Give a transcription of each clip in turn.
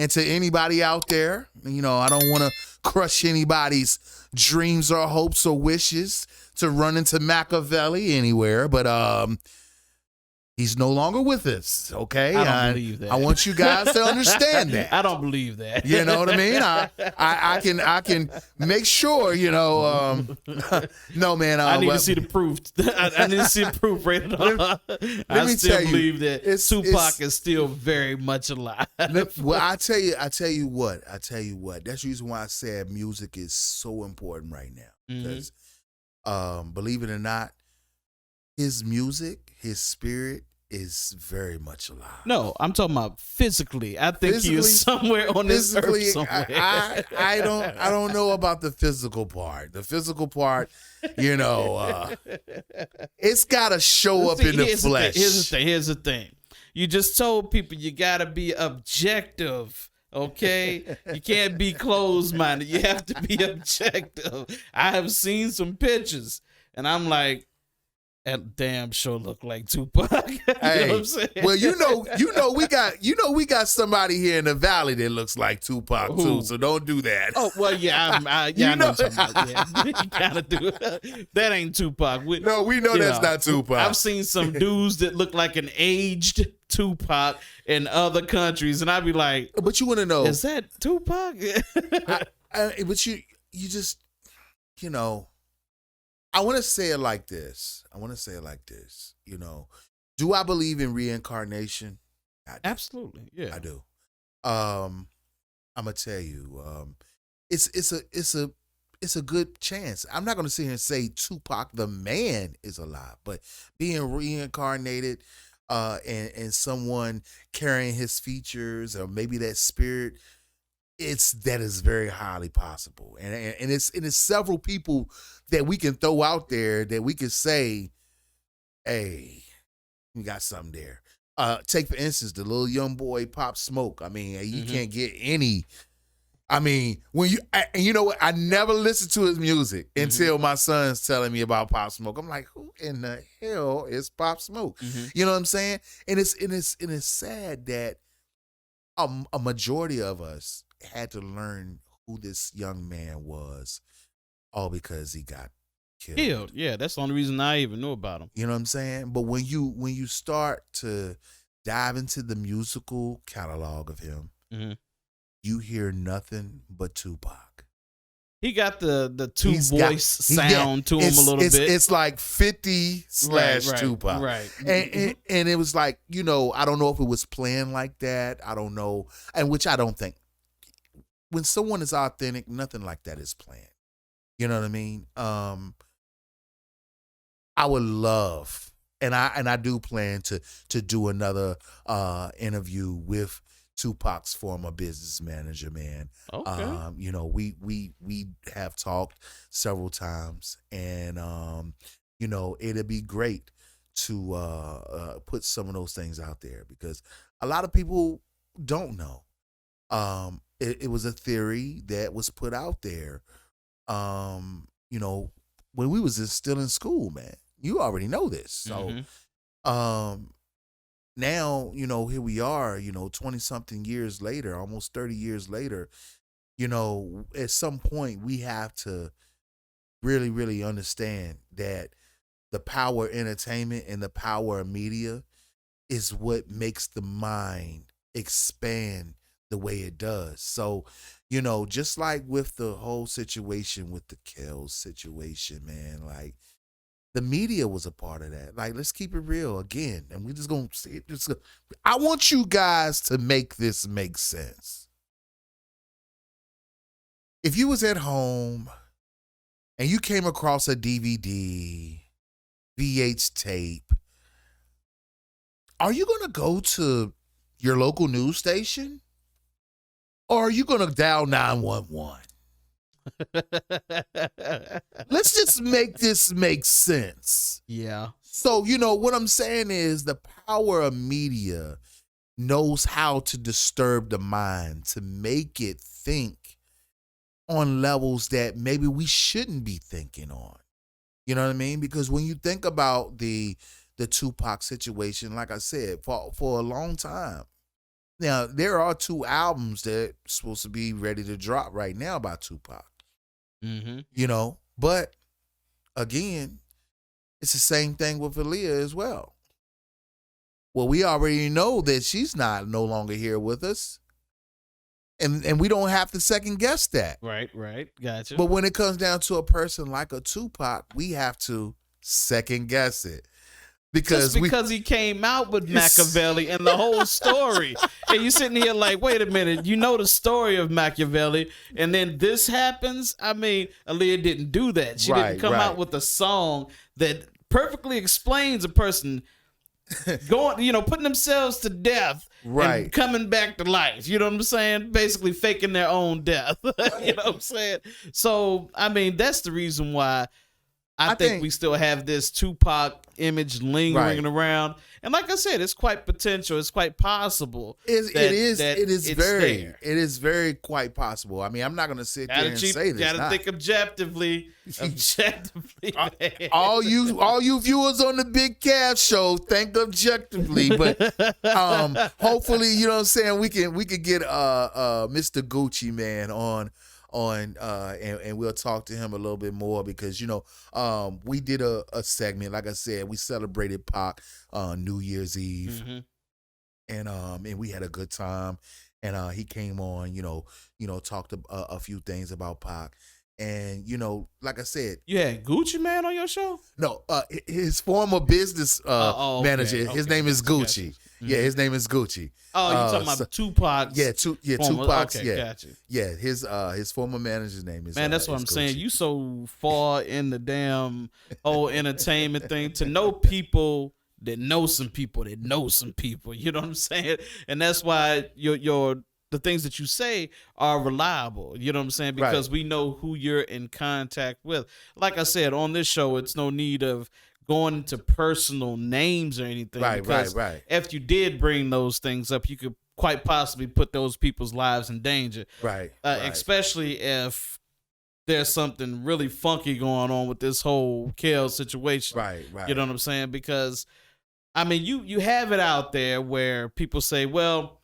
And to anybody out there, I don't want to crush anybody's dreams or hopes or wishes to run into Machiavelli anywhere, but he's no longer with us, okay? I don't believe that. I want you guys to understand that. I don't believe that. You know what I mean? I can make sure, no, man. I need to see the proof. I need to see the proof right now. I still believe that Tupac is still very much alive. Well, I tell you what. That's the reason why I said music is so important right now. Because, believe it or not, his music, his spirit is very much alive. No, I'm talking about physically. I think he is somewhere on this earth somewhere. I don't know about the physical part. The physical part, it's got to show up in the flesh. Here's the thing. You just told people you got to be objective. Okay, you can't be closed-minded. You have to be objective. I have seen some pictures, and I'm like, that damn sure look like Tupac. You know what I'm saying? Well, we got somebody here in the valley that looks like Tupac too. So don't do that. Oh well, yeah, I know what I'm talking about. Yeah, you gotta do it. That ain't Tupac. We know that's not Tupac. I've seen some dudes that look like an aged Tupac in other countries, and I'd be like, but you want to know, is that Tupac? But you just, I want to say it like this. Do I believe in reincarnation? Absolutely, yeah, I do. I'm gonna tell you, it's a good chance. I'm not gonna sit here and say Tupac the man is alive, but being reincarnated, and someone carrying his features or maybe that spirit, that is very highly possible, and it's several people that we can throw out there that we can say, hey, we got something there. Take for instance the little young boy Pop Smoke. I mean, you can't get any. I mean, you know what? I never listened to his music until my son's telling me about Pop Smoke. I'm like, who in the hell is Pop Smoke? You know what I'm saying? And it's sad that a majority of us had to learn who this young man was, all because he got killed. Yeah, that's the only reason I even knew about him. You know what I'm saying? But when you start to dive into the musical catalog of him, you hear nothing but Tupac. He got the two-voice sound to him a little bit. It's like 50/Tupac. Right. And it was like, I don't know if it was planned like that. I don't know. And which I don't think. When someone is authentic, nothing like that is planned. You know what I mean? I would love, and I do plan to do another interview with Tupac's former business manager, man. Okay. We have talked several times, and it'd be great to put some of those things out there because a lot of people don't know. It was a theory that was put out there. When we was still in school, man. You already know this. So, now, here we are, 20-something years later, almost 30 years later, at some point we have to really, really understand that the power of entertainment and the power of media is what makes the mind expand the way it does. So, just like with the whole situation with the Kells situation, man, like the media was a part of that. Like, let's keep it real again. And we just going to see it. I want you guys to make this make sense. If you was at home and you came across a DVD, VH tape, are you going to go to your local news station? Or are you going to dial 911? Let's just make this make sense. Yeah. So, what I'm saying is the power of media knows how to disturb the mind, to make it think on levels that maybe we shouldn't be thinking on. You know what I mean? Because when you think about the Tupac situation, like I said, for a long time, Now, there are 2 albums that supposed to be ready to drop right now by Tupac, Mm-hmm. but again, it's the same thing with Aaliyah as well. Well, we already know that she's no longer here with us. And we don't have to second guess that. Right. Gotcha. But when it comes down to a person like a Tupac, we have to second guess it. Because he came out with Machiavelli and the whole story. And you're sitting here like, wait a minute, you know the story of Machiavelli, and then this happens? I mean, Aaliyah didn't do that. She didn't come out with a song that perfectly explains a person going, putting themselves to death and coming back to life. You know what I'm saying? Basically faking their own death. You know what I'm saying? So, I mean, that's the reason why I think we still have this Tupac image lingering around. And like I said, it's quite potential. It's quite possible. It is very quite possible. I mean, I'm not going to sit there and say this. Gotta think objectively. all you viewers on the Big Calf Show, think objectively. But hopefully, you know what I'm saying, we can get Mr. Gucci Man on and we'll talk to him a little bit more because we did a segment, like I said, we celebrated Pac on New Year's Eve, and we had a good time, and he came on, talked a few things about Pac. And, like I said. You had Gucci Man on your show? No, his former business manager. His name is Gucci. Mm-hmm. Yeah, his name is Gucci. Oh, you talking about Tupac? Yeah, Tupac's. Okay, gotcha. Yeah, his former manager's name is. Man, that's what I'm Gucci. saying. You so far in the damn whole entertainment thing to know people that know some people that know some people. You know what I'm saying? And that's why the things that you say are reliable. You know what I'm saying? Because we know who you're in contact with. Like I said, on this show, it's no need of going into personal names or anything. Right. If you did bring those things up, you could quite possibly put those people's lives in danger. Right. Especially if there's something really funky going on with this whole Kel situation. Right. You know what I'm saying? Because, I mean, you have it out there where people say, well,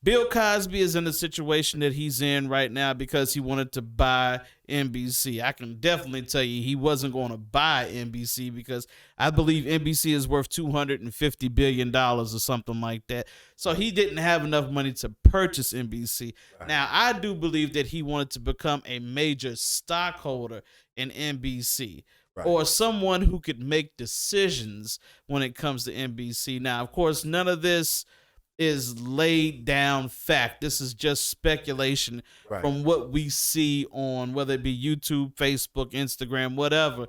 Bill Cosby is in the situation that he's in right now because he wanted to buy NBC. I can definitely tell you he wasn't going to buy NBC because I believe NBC is worth $250 billion or something like that. So he didn't have enough money to purchase NBC. Right. Now, I do believe that he wanted to become a major stockholder in NBC. Right. Or someone who could make decisions when it comes to NBC. Now, of course, none of this is laid down fact. This is just speculation from what we see on whether it be YouTube, Facebook, Instagram, whatever.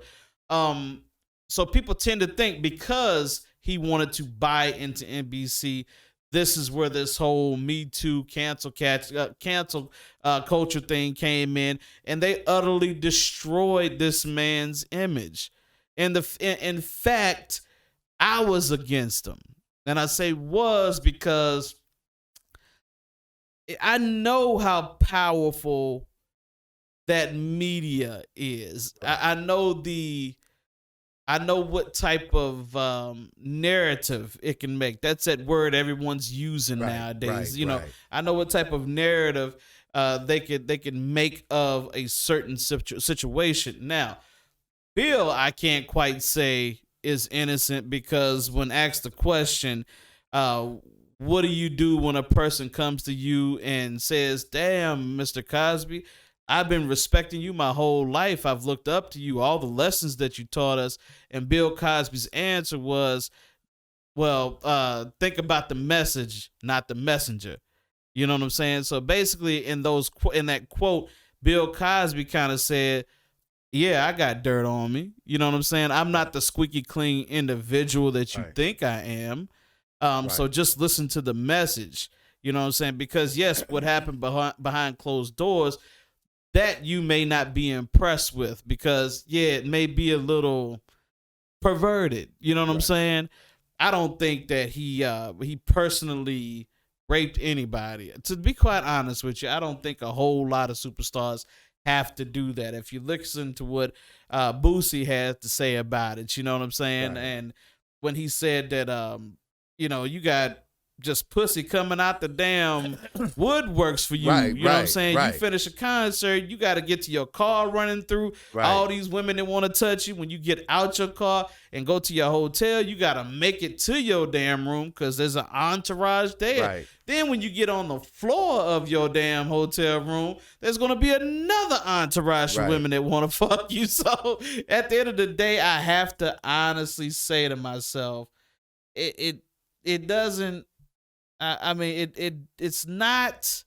So people tend to think because he wanted to buy into NBC, this is where this whole Me Too cancel culture thing came in, and they utterly destroyed this man's image. And in fact, I was against him. And I say was because I know how powerful that media is. I know what type of narrative it can make. That's that word everyone's using nowadays. I know what type of narrative they can make of a certain situation. Now, Bill, I can't quite say is innocent because when asked the question, what do you do when a person comes to you and says, damn, Mr. Cosby, I've been respecting you my whole life. I've looked up to you, all the lessons that you taught us. And Bill Cosby's answer was, well, think about the message, not the messenger. You know what I'm saying? So basically in that quote, Bill Cosby kind of said, yeah, I got dirt on me. You know what I'm saying? I'm not the squeaky clean individual that you think I am. So just listen to the message. You know what I'm saying? Because yes, what happened behind closed doors, that you may not be impressed with because it may be a little perverted. You know what I'm saying? I don't think that he personally raped anybody. To be quite honest with you, I don't think a whole lot of superstars have to do that. If you listen to what Boosie had to say about it, you know what I'm saying? Right. And when he said that, you got just pussy coming out the damn woodworks for you. Right, You know what I'm right, saying? You right. finish a concert, you got to get to your car running through Right. all these women that want to touch you. When you get out your car and go to your hotel, you got to make it to your damn room because there's an entourage there. Right. Then when you get on the floor of your damn hotel room, there's going to be another entourage of Right. women that want to fuck you. So at the end of the day, I have to honestly say to myself, it doesn't. I mean, it's not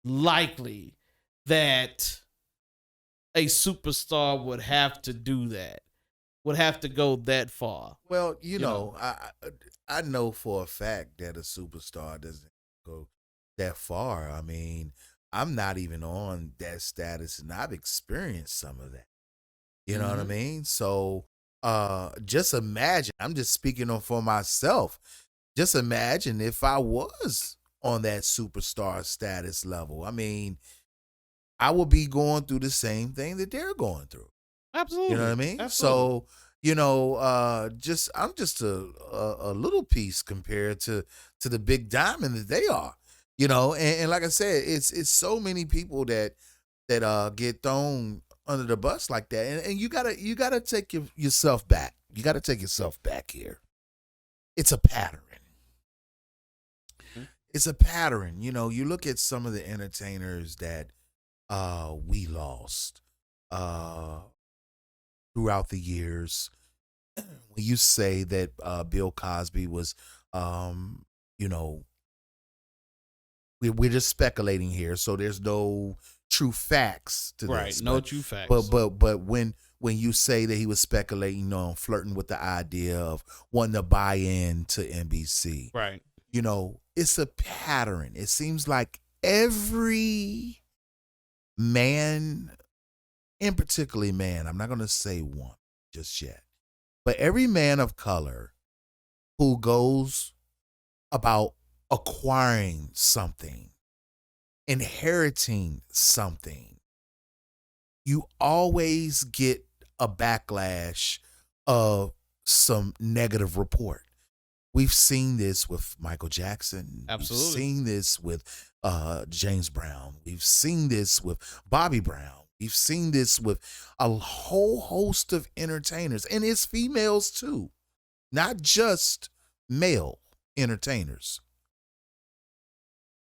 likely that a superstar would have to do that, would have to go that far. Well, you know, I know for a fact that a superstar doesn't go that far. I mean, I'm not even on that status, and I've experienced some of that. You know what I mean? So, just imagine. I'm just speaking on for myself. Just imagine if I was on that superstar status level. I mean, I would be going through the same thing that they're going through. Absolutely. You know what I mean? Absolutely. So, you know, I'm just a little piece compared to the big diamond that they are. You know, and like I said, it's so many people that get thrown under the bus like that, and you gotta take yourself back. You gotta take yourself back here. It's a pattern. It's a pattern. You know, you look at some of the entertainers that we lost throughout the years. When you say that Bill Cosby was, you know, we're just speculating here, so there's no true facts to Right. this. No true facts. But when you say that he was speculating on flirting with the idea of wanting to buy in to NBC, right. you know, it's a pattern. It seems like every man, and particularly man, I'm not going to say one just yet, but every man of color who goes about acquiring something, inheriting something, you always get a backlash of some negative report. We've seen this with Michael Jackson. Absolutely. We've seen this with James Brown. We've seen this with Bobby Brown. We've seen this with a whole host of entertainers, and it's females too, not just male entertainers.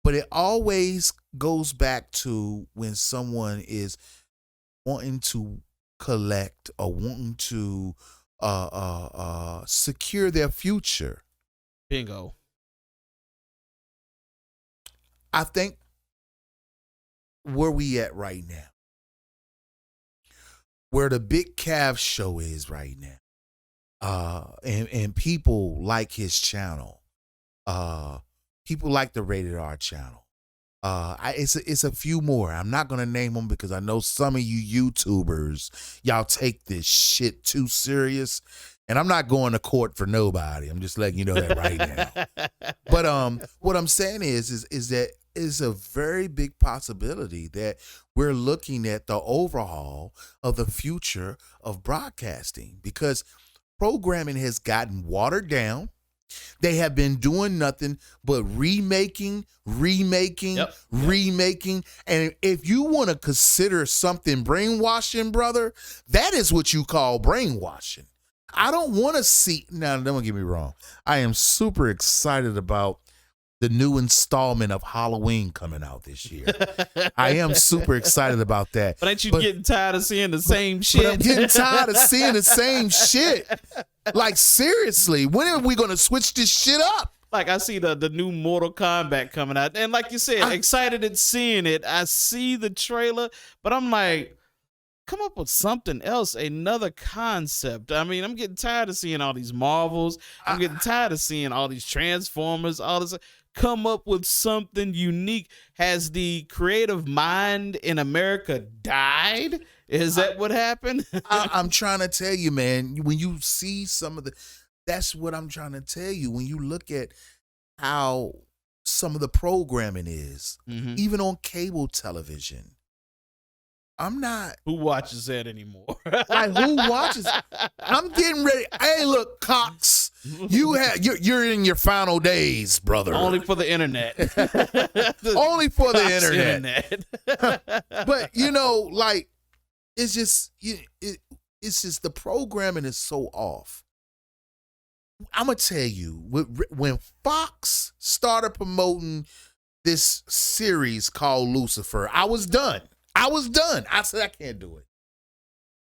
But it always goes back to when someone is wanting to collect or wanting to secure their future. Bingo. I think where we at right now, where the Big Cav show is right now, and people like his channel, people like the Rated R channel. It's a few more. I'm not gonna name them because I know some of you YouTubers, y'all take this shit too serious, and I'm not going to court for nobody. I'm just letting you know that right now. But what I'm saying is that it's a very big possibility that we're looking at the overhaul of the future of broadcasting because programming has gotten watered down. They have been doing nothing but remaking. Yep. And if you want to consider something brainwashing, brother, that is what you call brainwashing. I don't want to see. Now, don't get me wrong. I am super excited about the new installment of Halloween coming out this year. I am super excited about that. But ain't you getting tired of seeing the same shit? But I'm getting tired of seeing the same shit. Like, seriously, when are we going to switch this shit up? Like, I see the new Mortal Kombat coming out. And like you said, excited at seeing it. I see the trailer, but I'm like, come up with something else, another concept. I mean, I'm getting tired of seeing all these Marvels. I'm getting tired of seeing all these Transformers, all this. Come up with something unique. Has the creative mind in America died? Is that what happened? I'm trying to tell you, man, when you see some of that's what I'm trying to tell you. When you look at how some of the programming is, even on cable television, I'm not. Who watches that anymore? Like, who watches? I'm getting ready. Hey, look, Cox. You're in your final days, brother. Only for the internet. Only for the Fox internet. But like it's just it's just the programming is so off. I'm gonna tell you, when Fox started promoting this series called Lucifer, I was done. I said I can't do it.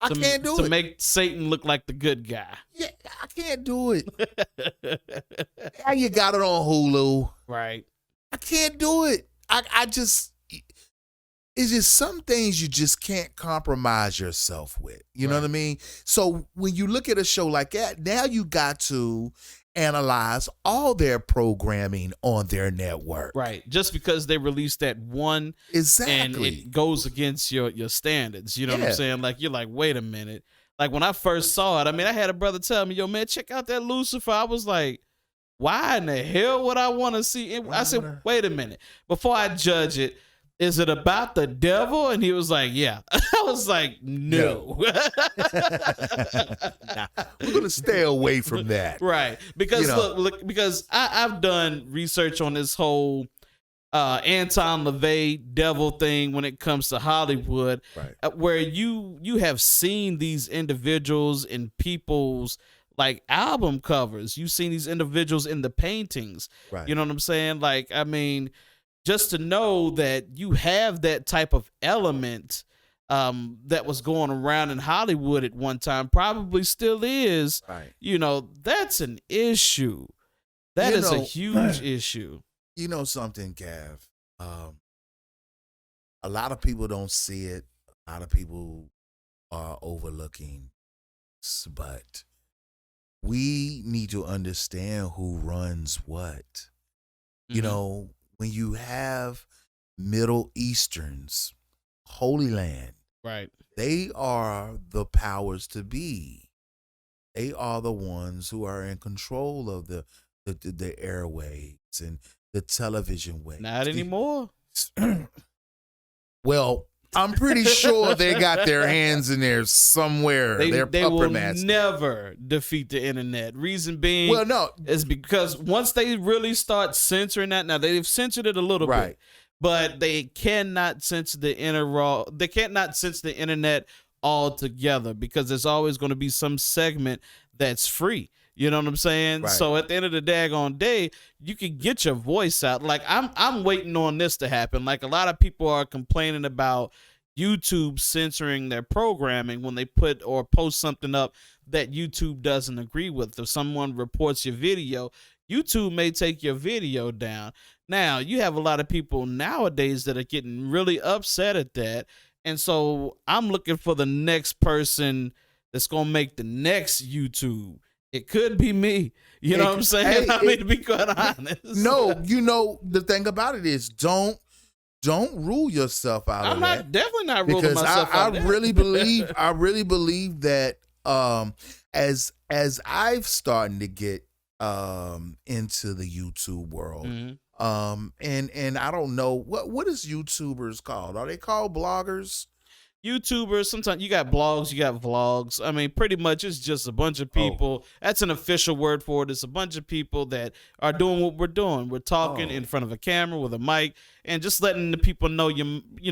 I can't do it. To make Satan look like the good guy. Yeah, I can't do it. Yeah, you got it on Hulu. Right. I can't do it. I just, it's just some things you just can't compromise yourself with. You know what I mean? So when you look at a show like that, now you got to analyze all their programming on their network. Right. Just because they released that one Exactly. and it goes against your standards. You know what I'm saying? Like, you're like, wait a minute. Like, when I first saw it, I mean, I had a brother tell me, yo, man, check out that Lucifer. I was like, why in the hell would I want to see it? I said, wait a minute. Before I judge it, is it about the devil? And he was like, yeah. I was like, no. Nah, we're going to stay away from that. Right. Because look, because I've done research on this whole Anton LaVey devil thing when it comes to Hollywood, where you have seen these individuals in people's like album covers. You've seen these individuals in the paintings. Right. You know what I'm saying? Like, I mean, just to know that you have that type of element that was going around in Hollywood at one time, probably still is, that's an issue. That is a huge issue. You know something, Gav? A lot of people don't see it. A lot of people are overlooking, but we need to understand who runs what. You know, when you have Middle Easterns, Holy Land, they are the powers to be. They are the ones who are in control of the airwaves and the television waves. Not anymore. Well, I'm pretty sure they got their hands in there somewhere. They will never defeat the internet. Reason being, is because once they really start censoring that, now they've censored it a little bit, but they cannot censor the They cannot censor the internet altogether because there's always going to be some segment that's free. You know what I'm saying? So at the end of the daggone day, you can get your voice out. Like I'm waiting on this to happen. Like a lot of people are complaining about YouTube censoring their programming when they put or post something up that YouTube doesn't agree with. If someone reports your video, YouTube may take your video down. Now, you have a lot of people nowadays that are getting really upset at that. And so I'm looking for the next person that's going to make the next YouTube. It could be me. You know what I'm saying? I mean, to be quite honest. No, the thing about it is don't rule yourself out of that. I'm definitely not ruling myself out of that. I really believe that as I've starting to get into the YouTube world, and I don't know what is YouTubers called? Are they called bloggers? YouTubers, sometimes you got blogs, you got vlogs. I mean, pretty much it's just a bunch of people. That's an official word for it. It's a bunch of people that are doing what we're doing. We're talking in front of a camera with a mic and just letting the people know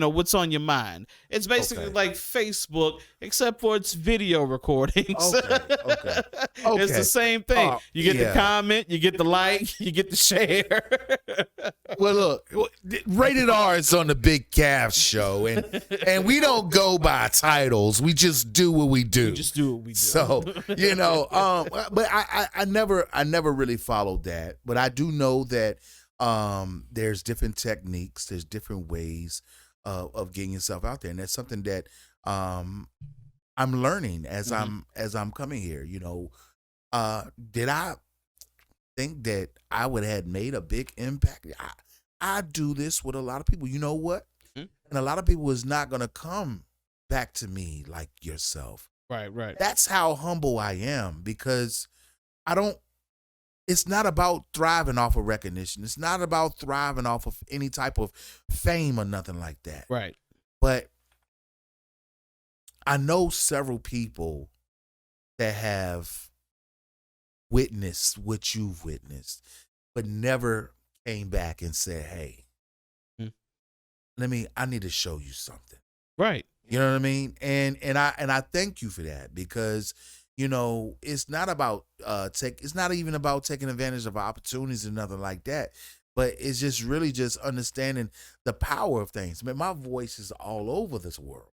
what's on your mind. It's basically like Facebook, except for its video recordings. Okay. It's the same thing. You get the comment, you get the like, you get the share. Well, look, Rated R is on the Big Calf Show, and we don't go by titles. We just do what we do. So, but I never really followed that. But I do know that there's different techniques, there's different ways of getting yourself out there, and that's something that I'm learning as I'm coming here. Did I think that I would have made a big impact? I do this with a lot of people. You know what? And a lot of people is not going to come back to me like yourself. Right. That's how humble I am, because it's not about thriving off of recognition. It's not about thriving off of any type of fame or nothing like that. Right. But I know several people that have witnessed what you've witnessed, but never came back and said, "Hey, Mm. I need to show you something." Right. You know what I mean? And I thank you for that, because it's not about it's not even about taking advantage of opportunities and nothing like that. But it's just really just understanding the power of things. Man, my voice is all over this world.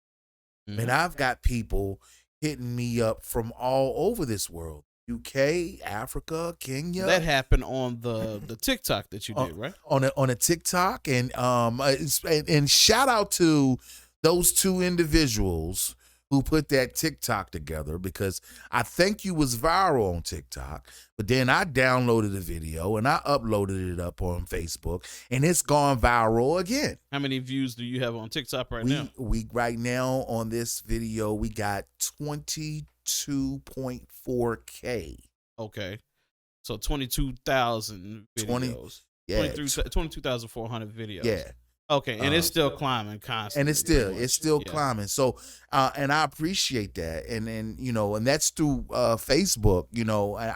Mhm. And I've got people hitting me up from all over this world. UK, Africa, Kenya. That happened on the TikTok that you did, right? On a TikTok, and and shout out to those two individuals who put that TikTok together, because I think you was viral on TikTok, but then I downloaded the video and I uploaded it up on Facebook, and it's gone viral again. How many views do you have on TikTok right now? We right now on this video we got 22.4K. Okay. So 22,000 20 videos. Yeah, 22,400 videos. yeah. Okay, and it's still climbing constantly. And it's still Yeah. climbing. So and I appreciate that. And and that's through Facebook.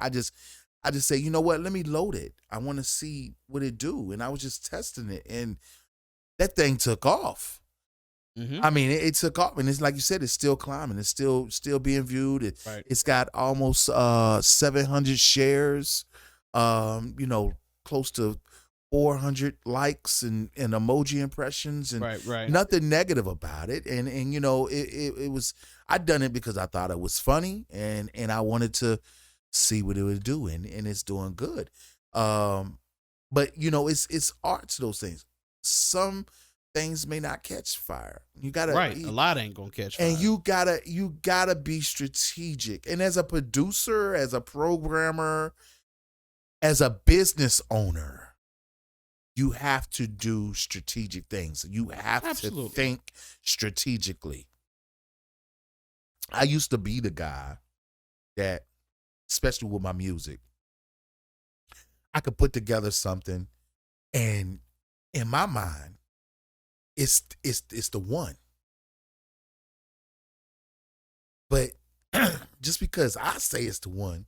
I just say, you know what, let me load it. I want to see what it do. And I was just testing it, and that thing took off. Mhm. I mean, it took off, and it's like you said, it's still climbing. It's still being viewed. Right. It's got almost 700 shares. Close to 400 likes and emoji impressions, and Right. nothing negative about it. And it was, I done it because I thought it was funny, and I wanted to see what it would do, and it's doing good. But it's art to those things. Some things may not catch fire. You gotta Right. A lot ain't gonna catch fire. and you gotta be strategic. And as a producer, as a programmer, as a business owner, you have to do strategic things. You have Absolutely. to think strategically. I used to be the guy that, especially with my music, I could put together something, and in my mind, it's the one. But just because I say it's the one,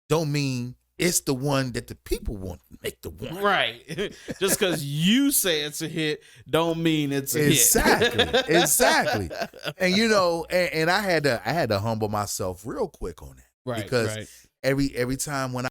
don't mean it's the one that the people want to make the one. Right. Just because you say it's a hit, don't mean it's a Exactly. hit. Exactly. And and I had to humble myself real quick on that. Right. Because right. every time when